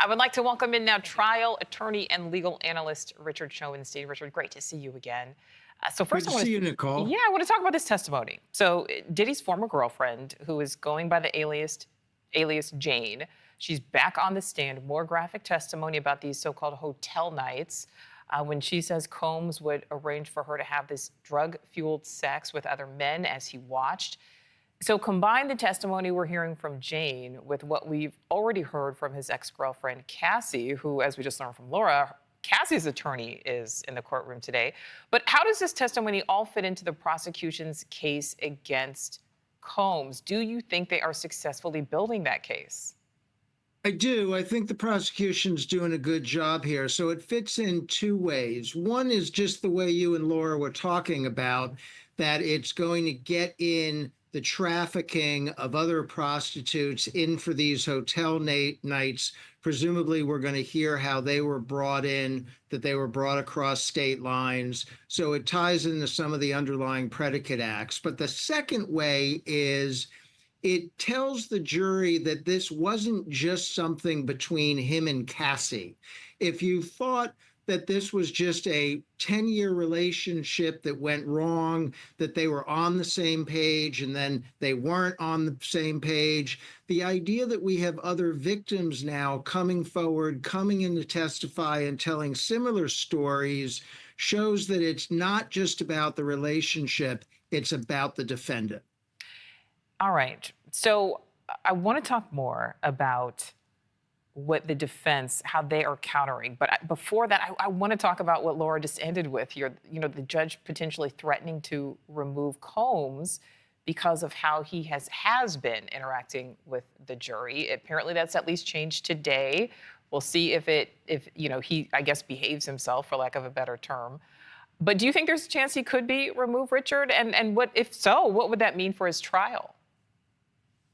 I would like to welcome in now trial attorney and legal analyst Richard Schoenstein. Richard, great to see you again. So Good first, to see you, Nicole. I want to talk about this testimony. So Diddy's former girlfriend, who is going by the alias Jane, she's back on the stand. More graphic testimony about these so-called hotel nights. When she says Combs would arrange for her to have this drug-fueled sex with other men as he watched. So combine the testimony we're hearing from Jane with what we've already heard from his ex-girlfriend, Cassie, who, as we just learned from Laura, Cassie's attorney is in the courtroom today. But how does this testimony all fit into the prosecution's case against Combs? Do you think they are successfully building that case? I do. I think the prosecution's doing a good job here. So it fits in two ways. One is just the way you and Laura were talking about, that it's going to get in the trafficking of other prostitutes in for these hotel nights. Presumably, we're going to hear how they were brought in, that they were brought across state lines. So it ties into some of the underlying predicate acts. But the second way is it tells the jury that this wasn't just something between him and Cassie. If you thought that this was just a 10-year relationship that went wrong, that they were on the same page and then they weren't on the same page, the idea that we have other victims now coming forward, coming in to testify and telling similar stories shows that it's not just about the relationship, it's about the defendant. All right. So I want to talk more about what the defense, how they are countering. But before that, I want to talk about what Laura just ended with here. You know, the judge potentially threatening to remove Combs because of how he has been interacting with the jury. Apparently, that's at least changed today. We'll see if he, I guess, behaves himself, for lack of a better term. But do you think there's a chance he could be removed, Richard? And what, if so, what would that mean for his trial?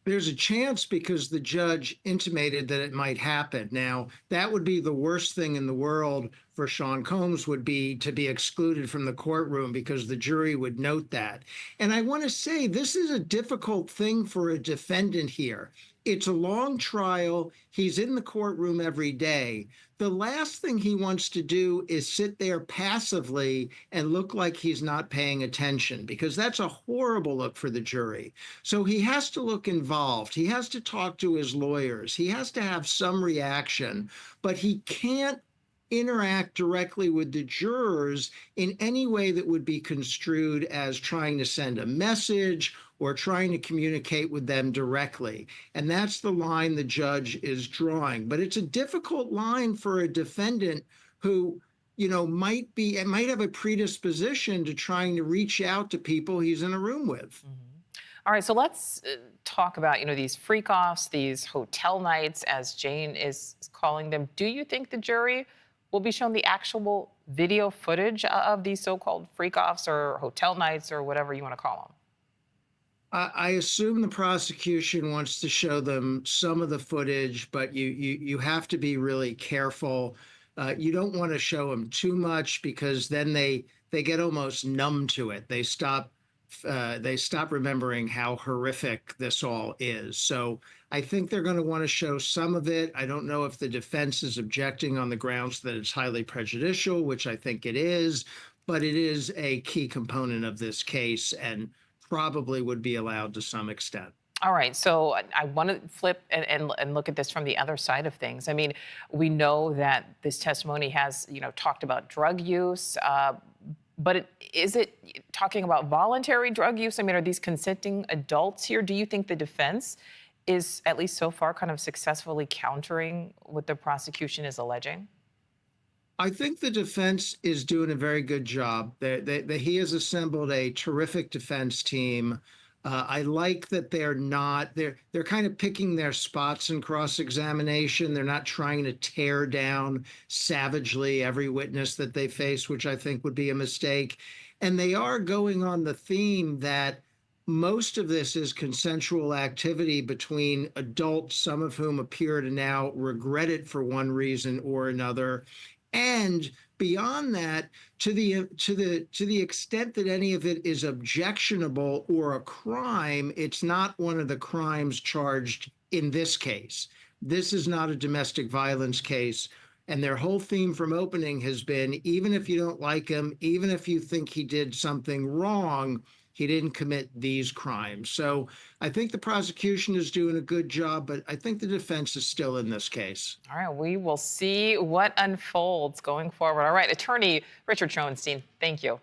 There's a chance because the judge intimated that it might happen. Now, that would be the worst thing in the world for Sean Combs, would be to be excluded from the courtroom because the jury would note that. And I want to say this is a difficult thing for a defendant here. It's a long trial. He's in the courtroom every day. The last thing he wants to do is sit there passively and look like he's not paying attention, because that's a horrible look for the jury. So he has to look involved. He has to talk to his lawyers. He has to have some reaction, but he can't interact directly with the jurors in any way that would be construed as trying to send a message or trying to communicate with them directly. And that's the line the judge is drawing. But it's a difficult line for a defendant who, might have a predisposition to trying to reach out to people he's in a room with. Mm-hmm. All right, so let's talk about, these freak-offs, these hotel nights, as Jane is calling them. Do you think the jury will be shown the actual video footage of these so-called freak-offs or hotel nights or whatever you want to call them? I assume the prosecution wants to show them some of the footage, but you have to be really careful. You don't want to show them too much, because then they get almost numb to it. They stop remembering how horrific this all is. So I think they're going to want to show some of it. I don't know if the defense is objecting on the grounds that it's highly prejudicial, which I think it is, but it is a key component of this case and probably would be allowed to some extent. All right, so I want to flip and look at this from the other side of things. I mean, we know that this testimony has, talked about drug use, but is it talking about voluntary drug use? I mean, are these consenting adults here? Do you think the defense is, at least so far, kind of successfully countering what the prosecution is alleging? I think the defense is doing a very good job. He has assembled a terrific defense team. I like that they're kind of picking their spots in cross-examination. They're not trying to tear down savagely every witness that they face, which I think would be a mistake. And they are going on the theme that most of this is consensual activity between adults, some of whom appear to now regret it for one reason or another. And beyond that, to the extent that any of it is objectionable or a crime, it's not one of the crimes charged in this case. This is not a domestic violence case. And their whole theme from opening has been, even if you don't like him, even if you think he did something wrong, he didn't commit these crimes. So I think the prosecution is doing a good job, but I think the defense is still in this case. All right, we will see what unfolds going forward. All right, attorney Richard Schoenstein, thank you.